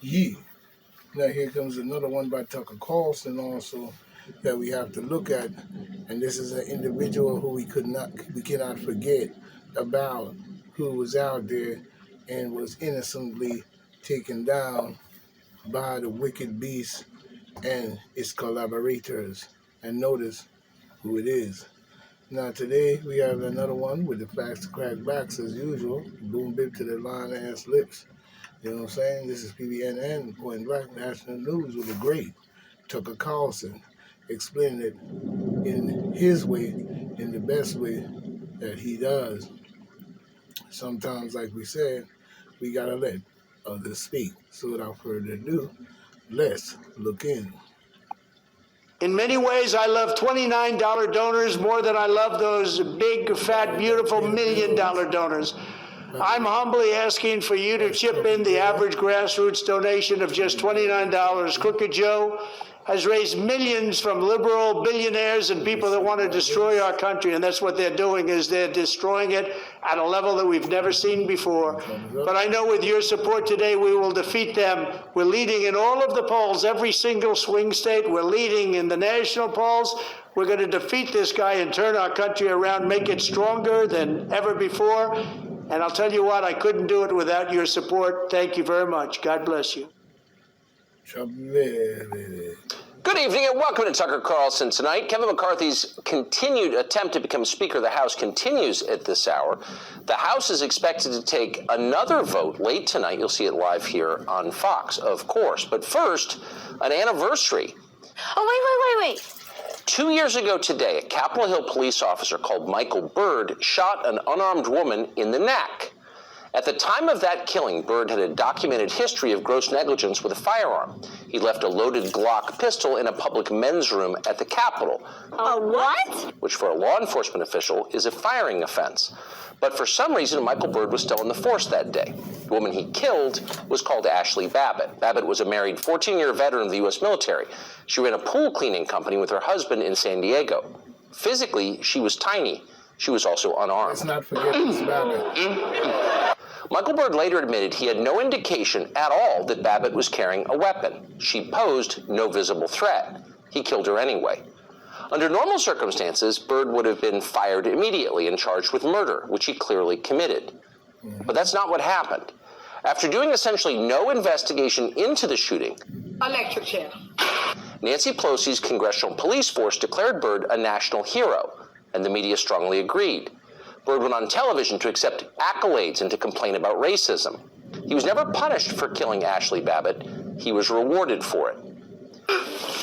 Yeah. Now here comes another one by Tucker Carlson also that we have to look at, and this is an individual who we cannot forget about, who was out there and was innocently taken down by the wicked beast and its collaborators. And notice who it is. Now today we have another one with the facts to crack backs as usual. Boom bip to the line ass lips. You know what I'm saying? This is PBNN, Point Black National News with the great Tucker Carlson, explaining it in his way, in the best way that he does. Sometimes, like we said, we gotta let others speak. So without further ado, let's look in. In many ways, I love $29 donors more than I love those big, fat, beautiful $1 million donors. I'm humbly asking for you to chip in the average grassroots donation of just $29. Crooked Joe has raised millions from liberal billionaires and people that want to destroy our country, and that's what they're doing, is they're destroying it at a level that we've never seen before. But I know with your support today, we will defeat them. We're leading in all of the polls, every single swing state. We're leading in the national polls. We're going to defeat this guy and turn our country around, make it stronger than ever before. And I'll tell you what, I couldn't do it without your support. Thank you very much. God bless you. Good evening and welcome to Tucker Carlson Tonight. Kevin McCarthy's continued attempt to become Speaker of the House continues at this hour. The House is expected to take another vote late tonight. You'll see it live here on Fox, of course. But first, an anniversary. Oh, wait. 2 years ago today, a Capitol Hill police officer called Michael Byrd shot an unarmed woman in the neck. At the time of that killing, Byrd had a documented history of gross negligence with a firearm. He left a loaded Glock pistol in a public men's room at the Capitol. A what? Which for a law enforcement official is a firing offense. But for some reason, Michael Byrd was still in the force that day. The woman he killed was called Ashley Babbitt. Babbitt was a married 14-year veteran of the U.S. military. She ran a pool cleaning company with her husband in San Diego. Physically, she was tiny. She was also unarmed. Let's not forget this Babbitt. Michael Byrd later admitted he had no indication at all that Babbitt was carrying a weapon. She posed no visible threat. He killed her anyway. Under normal circumstances, Byrd would have been fired immediately and charged with murder, which he clearly committed. But that's not what happened. After doing essentially no investigation into the shooting, Electric chair. Nancy Pelosi's congressional police force declared Byrd a national hero, and the media strongly agreed. Byrd went on television to accept accolades and to complain about racism. He was never punished for killing Ashley Babbitt. He was rewarded for it.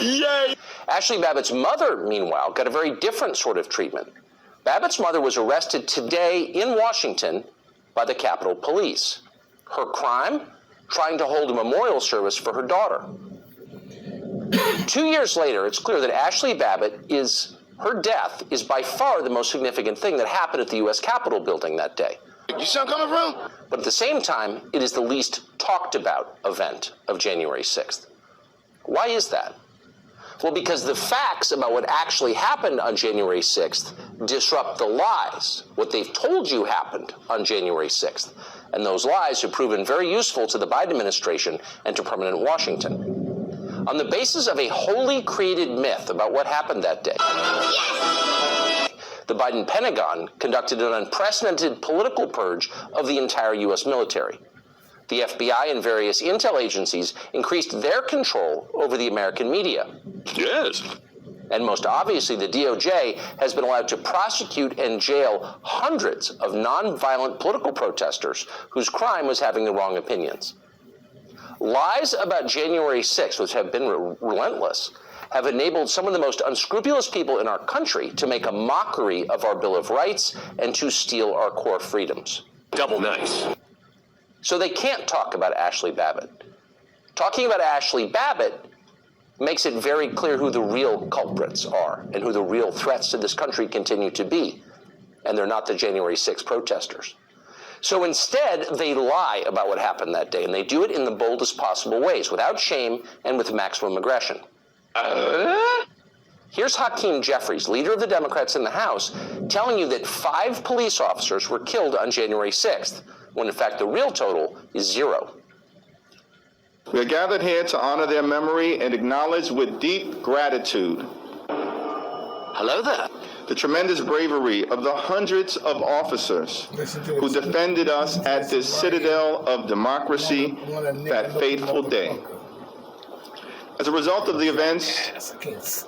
Yay! Ashley Babbitt's mother, meanwhile, got a very different sort of treatment. Babbitt's mother was arrested today in Washington by the Capitol Police. Her crime? Trying to hold a memorial service for her daughter. 2 years later, it's clear that Ashley Babbitt her death is by far the most significant thing that happened at the U.S. Capitol building that day. You see where I'm coming from? But at the same time, it is the least talked about event of January 6th. Why is that? Well, because the facts about what actually happened on January 6th disrupt the lies, what they've told you happened on January 6th. And those lies have proven very useful to the Biden administration and to permanent Washington. On the basis of a wholly created myth about what happened that day, the Biden Pentagon conducted an unprecedented political purge of the entire U.S. military. The FBI and various intel agencies increased their control over the American media. Yes. And most obviously, the DOJ has been allowed to prosecute and jail hundreds of nonviolent political protesters whose crime was having the wrong opinions. Lies about January 6th, which have been relentless, have enabled some of the most unscrupulous people in our country to make a mockery of our Bill of Rights and to steal our core freedoms. Double nice. So they can't talk about Ashley Babbitt. Talking about Ashley Babbitt makes it very clear who the real culprits are and who the real threats to this country continue to be. And they're not the January 6th protesters. So instead, they lie about what happened that day, and they do it in the boldest possible ways, without shame and with maximum aggression. Here's Hakeem Jeffries, leader of the Democrats in the House, telling you that 5 police officers were killed on January 6th, when in fact the real total is 0. We are gathered here to honor their memory and acknowledge with deep gratitude Hello there. the tremendous bravery of the hundreds of officers who defended us at this citadel of democracy that fateful day. As a result of the events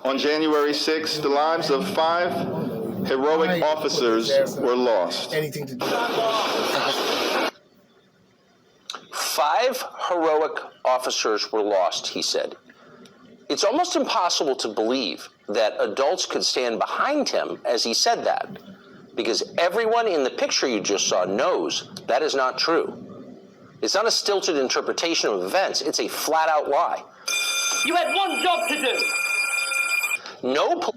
on January 6th, the lives of 5 heroic officers were lost. Anything to do 5 heroic officers were lost, he said. It's almost impossible to believe that adults could stand behind him as he said that, because everyone in the picture you just saw knows that is not true. It's not a stilted interpretation of events, it's a flat-out lie. You had one job to do. No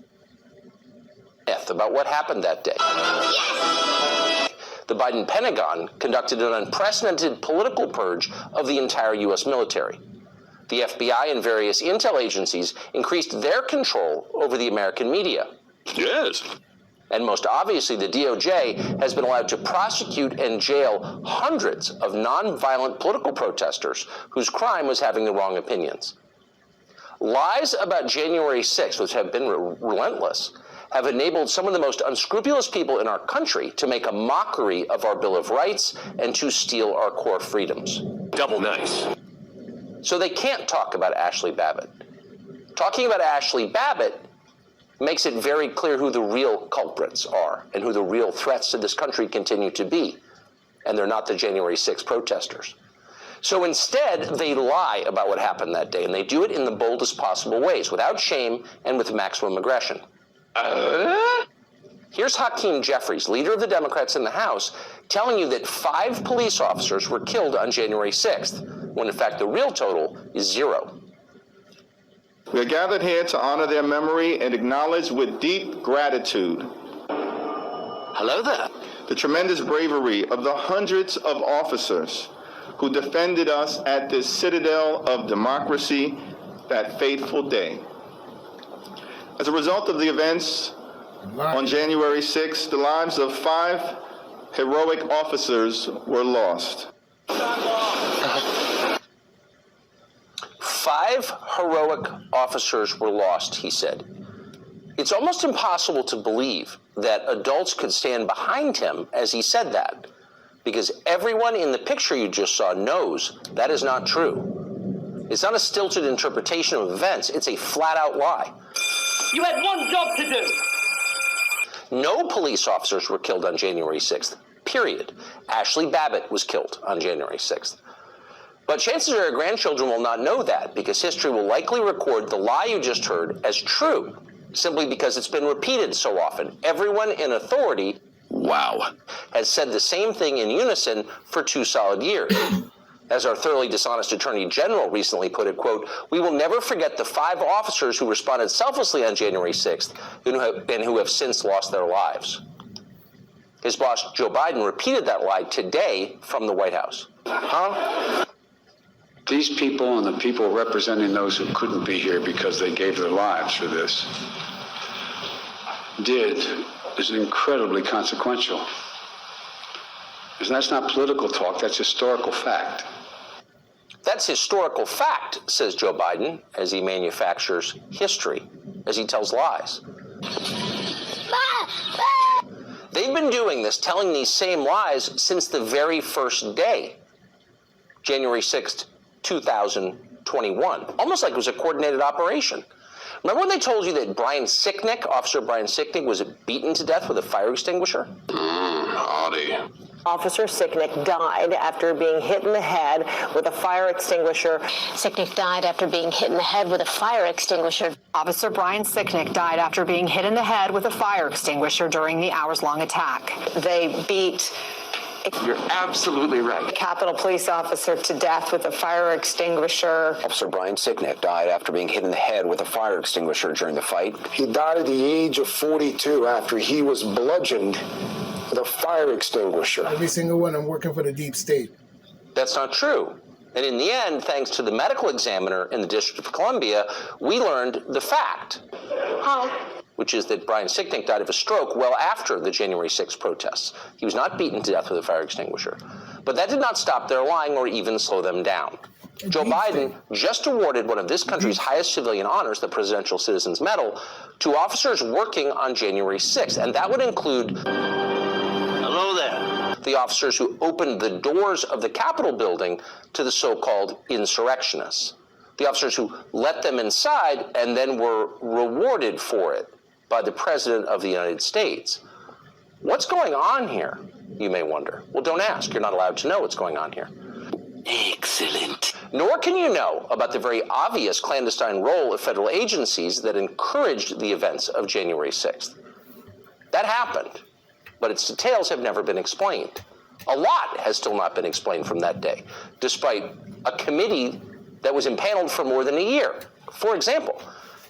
myth about what happened that day. The Biden Pentagon conducted an unprecedented political purge of the entire U.S. military. The FBI and various intel agencies increased their control over the American media. Yes. And most obviously, the DOJ has been allowed to prosecute and jail hundreds of nonviolent political protesters whose crime was having the wrong opinions. Lies about January 6th, which have been relentless, have enabled some of the most unscrupulous people in our country to make a mockery of our Bill of Rights and to steal our core freedoms. Double nice. So they can't talk about Ashley Babbitt. Talking about Ashley Babbitt makes it very clear who the real culprits are and who the real threats to this country continue to be. And they're not the January 6th protesters. So instead, they lie about what happened that day, and they do it in the boldest possible ways, without shame and with maximum aggression. Here's Hakeem Jeffries, leader of the Democrats in the House, telling you that 5 police officers were killed on January 6th, when in fact the real total is 0. We are gathered here to honor their memory and acknowledge with deep gratitude Hello there. the tremendous bravery of the hundreds of officers who defended us at this citadel of democracy that fateful day. As a result of the events on January 6th, the lives of 5 heroic officers were lost. 5 heroic officers were lost, he said. It's almost impossible to believe that adults could stand behind him as he said that, because everyone in the picture you just saw knows that is not true. It's not a stilted interpretation of events, it's a flat-out lie. You had one job to do. No police officers were killed on January 6th, period. Ashley Babbitt was killed on January 6th. But chances are your grandchildren will not know that, because history will likely record the lie you just heard as true, simply because it's been repeated so often. Everyone in authority, Wow. has said the same thing in unison for 2 solid years. As our thoroughly dishonest Attorney General recently put it, quote, "We will never forget the 5 officers who responded selflessly on January 6th and who have since lost their lives." His boss, Joe Biden, repeated that lie today from the White House. These people and the people representing those who couldn't be here because they gave their lives for this is incredibly consequential. And that's not political talk, that's historical fact. That's historical fact, says Joe Biden, as he manufactures history, as he tells lies. They've been doing this, telling these same lies since the very first day, January 6th, 2021, almost like it was a coordinated operation. Remember when they told you that Officer Brian Sicknick, was beaten to death with a fire extinguisher? Howdy. Officer Sicknick died after being hit in the head with a fire extinguisher. Sicknick died after being hit in the head with a fire extinguisher. Officer Brian Sicknick died after being hit in the head with a fire extinguisher during the hours-long attack. They beat You're absolutely right. a Capitol police officer to death with a fire extinguisher. Officer Brian Sicknick died after being hit in the head with a fire extinguisher during the fight. He died at the age of 42 after he was bludgeoned with a fire extinguisher. Every single one, I'm working for the deep state. That's not true. And in the end, thanks to the medical examiner in the District of Columbia, we learned the fact. Which is that Brian Sicknick died of a stroke well after the January 6th protests. He was not beaten to death with a fire extinguisher. But that did not stop their lying or even slow them down. Joe Biden just awarded one of this country's highest civilian honors, the Presidential Citizens Medal, to officers working on January 6th, and that would include Hello there. the officers who opened the doors of the Capitol building to the so-called insurrectionists, the officers who let them inside and then were rewarded for it by the President of the United States. What's going on here, you may wonder? Well, don't ask. You're not allowed to know what's going on here. Excellent. Nor can you know about the very obvious clandestine role of federal agencies that encouraged the events of January 6th. That happened, but its details have never been explained. A lot has still not been explained from that day, despite a committee that was impaneled for more than a year. For example,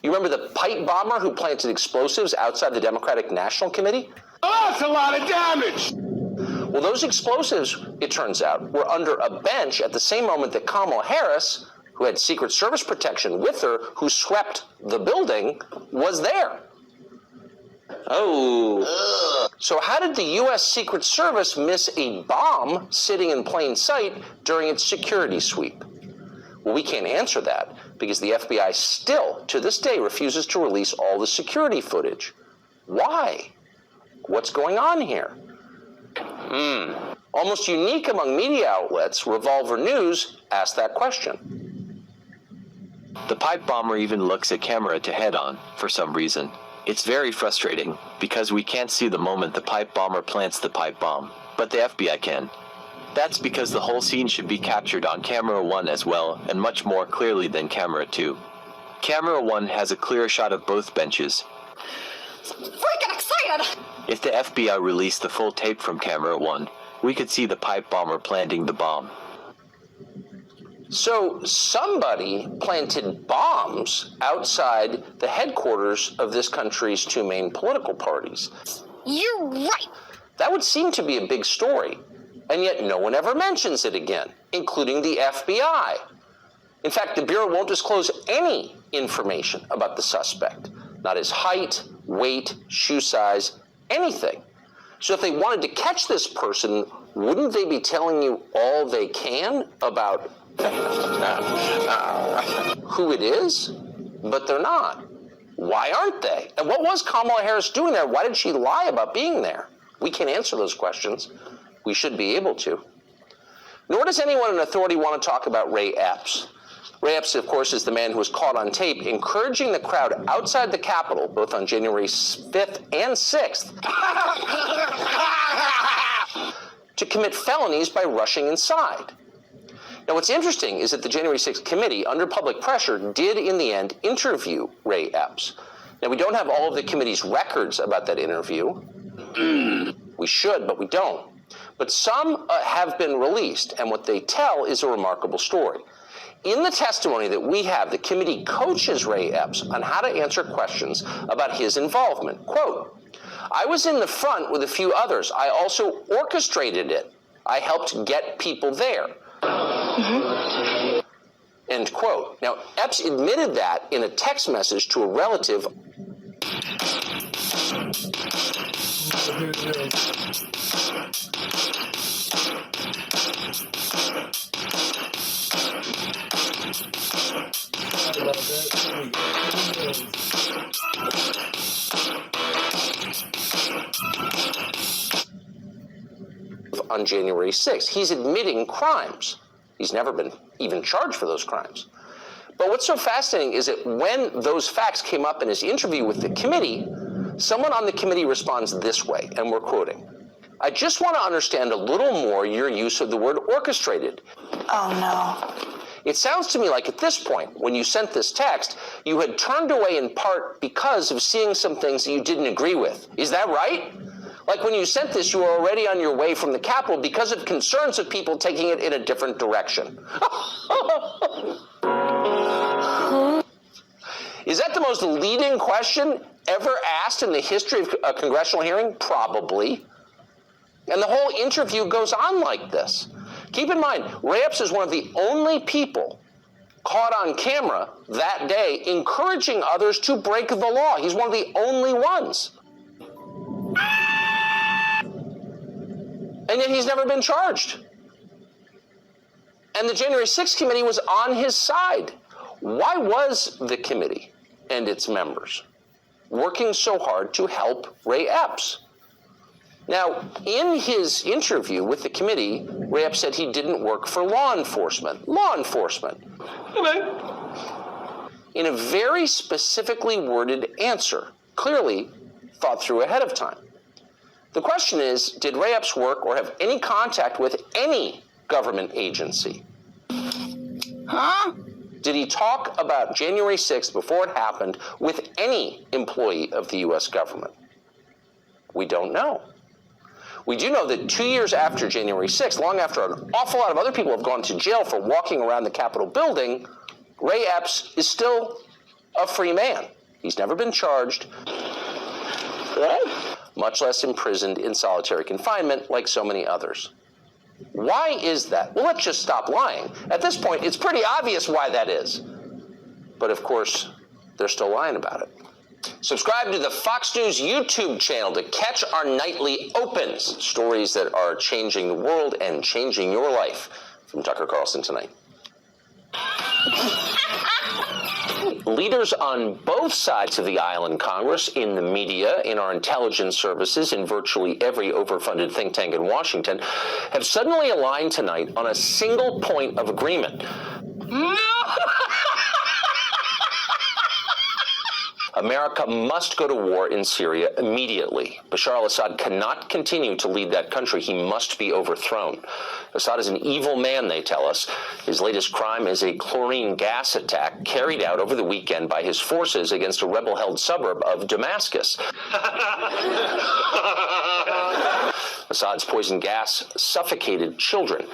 you remember the pipe bomber who planted explosives outside the Democratic National Committee? Oh, that's a lot of damage! Well, those explosives, it turns out, were under a bench at the same moment that Kamala Harris, who had Secret Service protection with her, who swept the building, was there. Oh. So how did the U.S. Secret Service miss a bomb sitting in plain sight during its security sweep? Well, we can't answer that because the FBI still, to this day, refuses to release all the security footage. Why? What's going on here? Almost unique among media outlets, Revolver News asked that question. The pipe bomber even looks at camera to head on, for some reason. It's very frustrating, because we can't see the moment the pipe bomber plants the pipe bomb, but the FBI can. That's because the whole scene should be captured on camera 1 as well, and much more clearly than camera 2. Camera 1 has a clear shot of both benches. Freaking excited! If the FBI released the full tape from camera 1, we could see the pipe bomber planting the bomb. So somebody planted bombs outside the headquarters of this country's two main political parties. You're right. That would seem to be a big story, and yet no one ever mentions it again, including the FBI. In fact, the Bureau won't disclose any information about the suspect, not his height, weight, shoe size, anything. So if they wanted to catch this person, wouldn't they be telling you all they can about who it is? But they're not. Why aren't they? And what was Kamala Harris doing there? Why did she lie about being there? We can't answer those questions. We should be able to. Nor does anyone in authority want to talk about Ray Epps. Ray Epps, of course, is the man who was caught on tape encouraging the crowd outside the Capitol, both on January 5th and 6th, to commit felonies by rushing inside. Now, what's interesting is that the January 6th committee, under public pressure, did in the end interview Ray Epps. Now, we don't have all of the committee's records about that interview. We should, but we don't. But some have been released, and what they tell is a remarkable story. In the testimony that we have, the committee coaches Ray Epps on how to answer questions about his involvement. Quote, "I was in the front with a few others. I also orchestrated it. I helped get people there." End quote. Now, Epps admitted that in a text message to a relative. On January 6th. He's admitting crimes. He's never been even charged for those crimes. But what's so fascinating is that when those facts came up in his interview with the committee, someone on the committee responds this way, and we're quoting, "I just want to understand a little more your use of the word orchestrated." Oh, no. It sounds to me like at this point, when you sent this text, you had turned away in part because of seeing some things that you didn't agree with. Is that right? Like when you sent this, you were already on your way from the Capitol because of concerns of people taking it in a different direction. Is that the most leading question ever asked in the history of a congressional hearing? Probably. And the whole interview goes on like this. Keep in mind, Ray Epps is one of the only people caught on camera that day encouraging others to break the law. He's one of the only ones. And yet he's never been charged. And the January 6th committee was on his side. Why was the committee and its members working so hard to help Ray Epps? Now, in his interview with the committee, Ray Epps said he didn't work for law enforcement. Law enforcement. In a very specifically worded answer, clearly thought through ahead of time. The question is, did Ray Epps work or have any contact with any government agency? Huh? Did he talk about January 6th before it happened with any employee of the U.S. government? We don't know. We do know that 2 years after January 6th, long after an awful lot of other people have gone to jail for walking around the Capitol building, Ray Epps is still a free man. He's never been charged, much less imprisoned in solitary confinement like so many others. Why is that? Well, let's just stop lying. At this point, it's pretty obvious why that is. But of course, they're still lying about it. Subscribe to the Fox News YouTube channel to catch our nightly opens, stories that are changing the world and changing your life. From Tucker Carlson tonight. Leaders on both sides of the aisle in Congress, in the media, in our intelligence services, in virtually every overfunded think tank in Washington, have suddenly aligned tonight on a single point of agreement. No! America must go to war in Syria immediately. Bashar al-Assad cannot continue to lead that country. He must be overthrown. Assad is an evil man, they tell us. His latest crime is a chlorine gas attack carried out over the weekend by his forces against a rebel-held suburb of Damascus. Assad's poison gas suffocated children.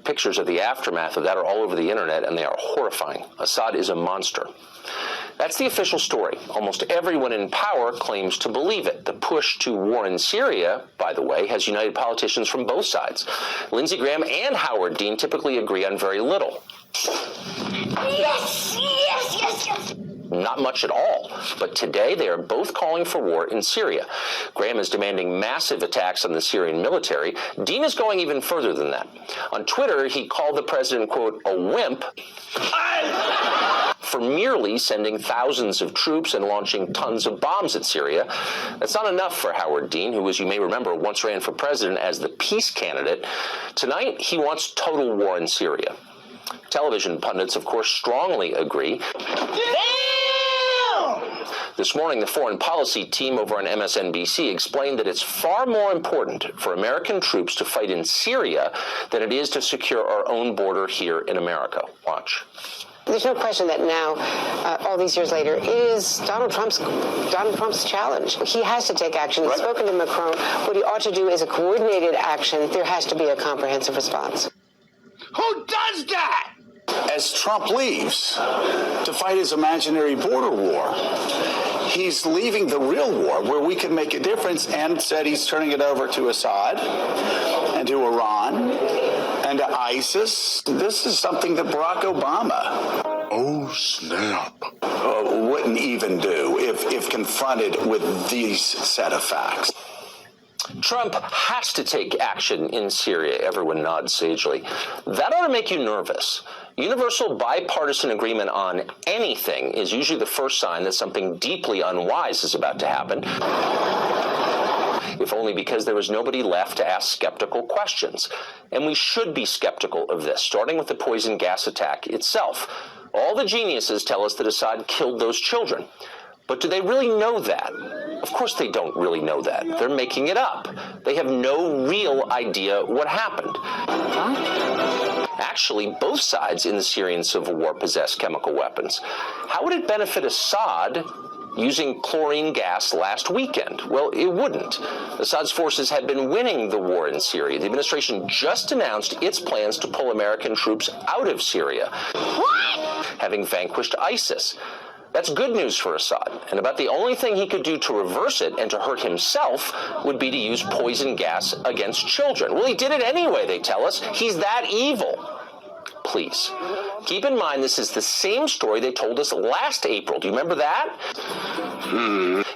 Pictures of the aftermath of that are all over the internet, and they are horrifying. Assad is a monster. That's the official story. Almost everyone in power claims to believe it. The push to war in Syria, by the way, has united politicians from both sides. Lindsey Graham and Howard Dean typically agree on very little. Yes, yes, yes, yes. Not much at all. But today they are both calling for war in Syria. Graham is demanding massive attacks on the Syrian military. Dean is going even further than that. On Twitter, he called the president, quote, a wimp for merely sending thousands of troops and launching tons of bombs at Syria. That's not enough for Howard Dean, who, as you may remember, once ran for president as the peace candidate. Tonight, he wants total war in Syria. Television pundits, of course, strongly agree. This morning, the foreign policy team over on MSNBC explained that it's far more important for American troops to fight in Syria than it is to secure our own border here in America. Watch. There's no question that now, all these years later, it is Donald Trump's challenge. He has to take action. He's spoken to Macron. What he ought to do is a coordinated action. There has to be a comprehensive response. Who does that? As Trump leaves to fight his imaginary border war, he's leaving the real war where we can make a difference, and said he's turning it over to Assad and to Iran and to ISIS. This is something that Barack Obama, Oh, snap. wouldn't even do if confronted with these set of facts. Trump has to take action in Syria. Everyone nods sagely. That ought to make you nervous. Universal bipartisan agreement on anything is usually the first sign that something deeply unwise is about to happen. If only because there was nobody left to ask skeptical questions. And we should be skeptical of this, starting with the poison gas attack itself. All the geniuses tell us that Assad killed those children. But do they really know that? Of course they don't really know that. They're making it up. They have no real idea what happened. Actually, both sides in the Syrian civil war possess chemical weapons. How would it benefit Assad using chlorine gas last weekend? Well, it wouldn't. Assad's forces had been winning the war in Syria. The administration just announced its plans to pull American troops out of Syria, having vanquished ISIS. That's good news for Assad, and about the only thing he could do to reverse it and to hurt himself would be to use poison gas against children. Well, he did it anyway, they tell us. He's that evil. Please, keep in mind this is the same story they told us last April. Do you remember that?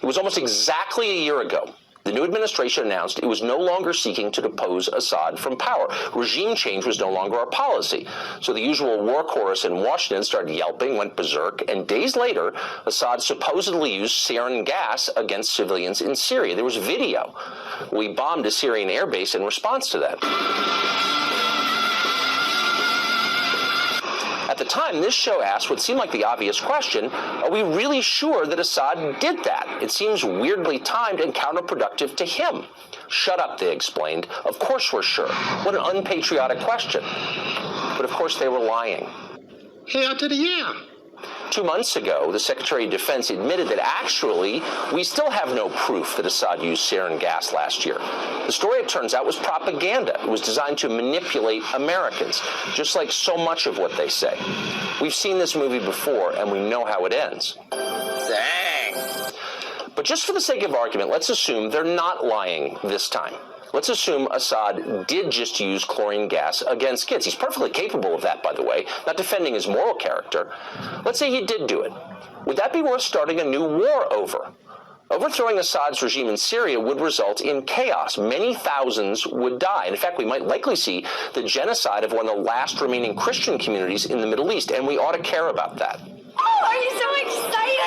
It was almost exactly a year ago. The new administration announced it was no longer seeking to depose Assad from power. Regime change was no longer a policy. So the usual war chorus in Washington started yelping, went berserk, and days later, Assad supposedly used sarin gas against civilians in Syria. There was video. We bombed a Syrian airbase in response to that. At the time, this show asked what seemed like the obvious question: are we really sure that Assad did that? It seems weirdly timed and counterproductive to him. Shut up, they explained. Of course we're sure. What an unpatriotic question. But of course they were lying. Hell to the yeah. 2 months ago, the Secretary of Defense admitted that actually, we still have no proof that Assad used sarin gas last year. The story, it turns out, was propaganda. It was designed to manipulate Americans, just like so much of what they say. We've seen this movie before, and we know how it ends. Dang. But just for the sake of argument, let's assume they're not lying this time. Let's assume Assad did just use chlorine gas against kids. He's perfectly capable of that, by the way, not defending his moral character. Let's say he did do it. Would that be worth starting a new war over? Overthrowing Assad's regime in Syria would result in chaos. Many thousands would die. And in fact, we might likely see the genocide of one of the last remaining Christian communities in the Middle East, and we ought to care about that. Oh, are you so excited?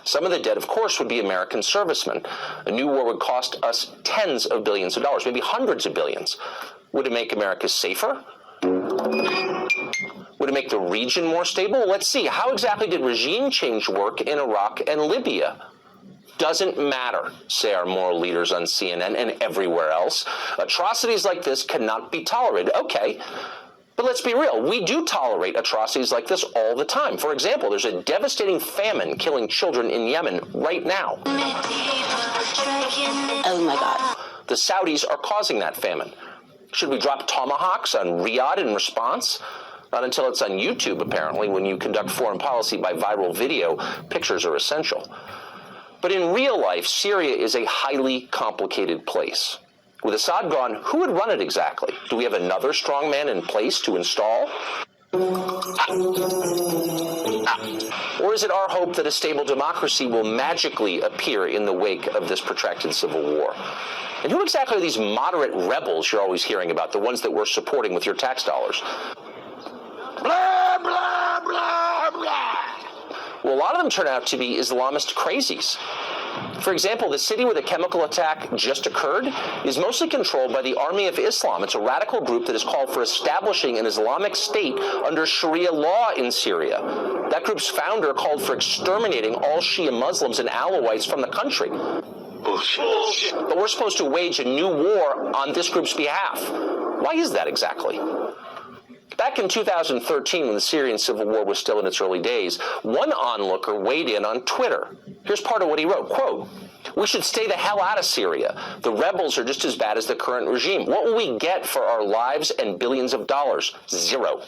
Some of the dead, of course, would be American servicemen. A new war would cost us tens of billions of dollars, maybe hundreds of billions. Would it make America safer? Would it make the region more stable? Let's see. How exactly did regime change work in Iraq and Libya? Doesn't matter, say our moral leaders on CNN and everywhere else. Atrocities like this cannot be tolerated. Okay. But let's be real, we do tolerate atrocities like this all the time. For example, there's a devastating famine killing children in Yemen right now. Oh my God. The Saudis are causing that famine. Should we drop tomahawks on Riyadh in response? Not until it's on YouTube, apparently. When you conduct foreign policy by viral video, pictures are essential. But in real life, Syria is a highly complicated place. With Assad gone, who would run it exactly? Do we have another strong man in place to install? Or is it our hope that a stable democracy will magically appear in the wake of this protracted civil war? And who exactly are these moderate rebels you're always hearing about, the ones that we're supporting with your tax dollars? Blah, blah, blah, blah. Well, a lot of them turn out to be Islamist crazies. For example, the city where the chemical attack just occurred is mostly controlled by the Army of Islam. It's a radical group that has called for establishing an Islamic state under Sharia law in Syria. That group's founder called for exterminating all Shia Muslims and Alawites from the country. Bullshit. But we're supposed to wage a new war on this group's behalf. Why is that exactly? Back in 2013, when the Syrian civil war was still in its early days, one onlooker weighed in on Twitter. Here's part of what he wrote, quote, "We should stay the hell out of Syria. The rebels are just as bad as the current regime. What will we get for our lives and billions of dollars? Zero."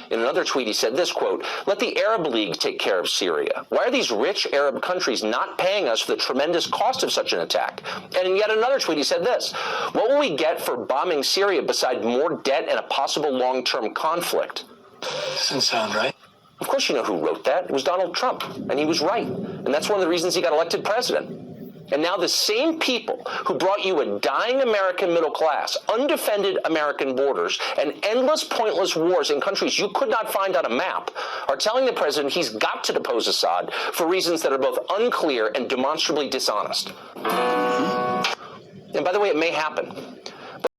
In another tweet, he said this, quote, "Let the Arab League take care of Syria. Why are these rich Arab countries not paying us for the tremendous cost of such an attack?" And in yet another tweet, he said this, "What will we get for bombing Syria beside more debt and a possible long-term conflict?" Doesn't sound right. Of course you know who wrote that. It was Donald Trump, and he was right. And that's one of the reasons he got elected president. And now the same people who brought you a dying American middle class, undefended American borders, and endless pointless wars in countries you could not find on a map are telling the president he's got to depose Assad for reasons that are both unclear and demonstrably dishonest. And by the way, it may happen.